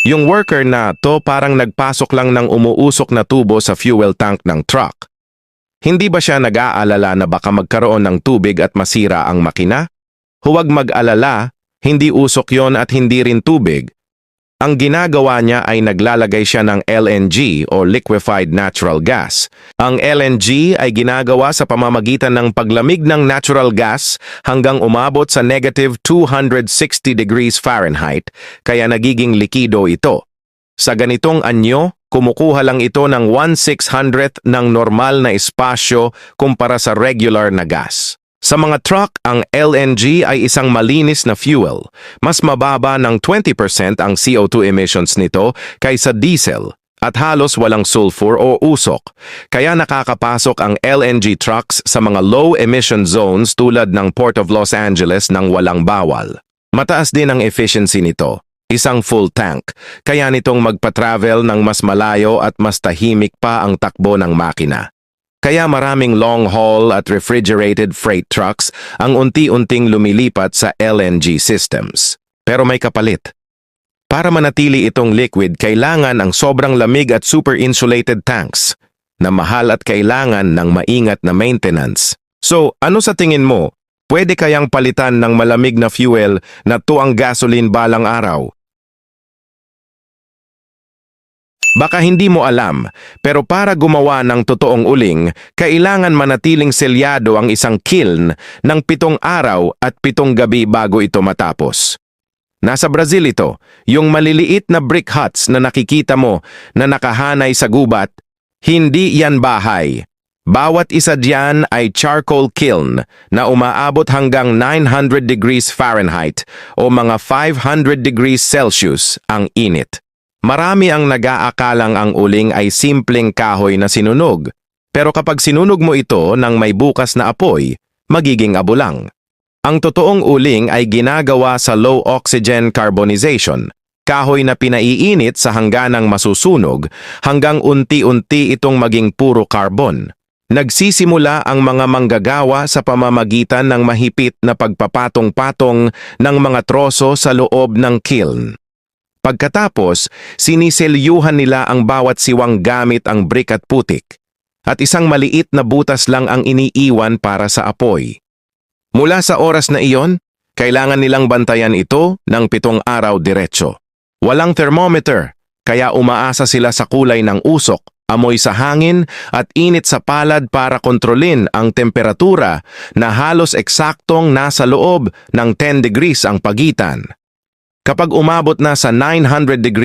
Yung worker na to parang nagpasok lang ng umuusok na tubo sa fuel tank ng truck. Hindi ba siya nag-aalala na baka magkaroon ng tubig at masira ang makina? Huwag mag-alala, hindi usok yon at hindi rin tubig. Ang ginagawa niya ay naglalagay siya ng LNG o liquefied natural gas. Ang LNG ay ginagawa sa pamamagitan ng paglamig ng natural gas hanggang umabot sa negative 260 degrees Fahrenheit, kaya nagiging likido ito. Sa ganitong anyo, kumukuha lang ito ng 1/600th ng normal na espasyo kumpara sa regular na gas. Sa mga truck, ang LNG ay isang malinis na fuel. Mas mababa ng 20% ang CO2 emissions nito kaysa diesel at halos walang sulfur o usok. Kaya nakakapasok ang LNG trucks sa mga low-emission zones tulad ng Port of Los Angeles nang walang bawal. Mataas din ang efficiency nito. Isang full tank, kaya nitong magpa-travel ng mas malayo at mas tahimik pa ang takbo ng makina. Kaya maraming long-haul at refrigerated freight trucks ang unti-unting lumilipat sa LNG systems. Pero may kapalit. Para manatili itong liquid, kailangan ang sobrang lamig at super-insulated tanks na mahal at kailangan ng maingat na maintenance. So, ano sa tingin mo? Pwede kayang palitan ng malamig na fuel na to ang gasoline balang araw? Baka hindi mo alam, pero para gumawa ng totoong uling, kailangan manatiling selyado ang isang kiln ng 7 araw at 7 gabi bago ito matapos. Nasa Brazil ito, yung maliliit na brick huts na nakikita mo na nakahanay sa gubat, hindi yan bahay. Bawat isa diyan ay charcoal kiln na umaabot hanggang 900 degrees Fahrenheit o mga 500 degrees Celsius ang init. Marami ang nag-aakalang ang uling ay simpleng kahoy na sinunog, pero kapag sinunog mo ito ng may bukas na apoy, magiging abo lang. Ang totoong uling ay ginagawa sa low oxygen carbonization, kahoy na pinaiinit sa hangganang masusunog hanggang unti-unti itong maging puro carbon. Nagsisimula ang mga manggagawa sa pamamagitan ng mahipit na pagpapatong-patong ng mga troso sa loob ng kiln. Pagkatapos, siniselyuhan nila ang bawat siwang gamit ang brick at putik, at isang maliit na butas lang ang iniiwan para sa apoy. Mula sa oras na iyon, kailangan nilang bantayan ito ng 7 araw diretso. Walang thermometer, kaya umaasa sila sa kulay ng usok, amoy sa hangin at init sa palad para kontrolin ang temperatura na halos eksaktong nasa loob ng 10 degrees ang pagitan. Kapag umabot na sa 900 degrees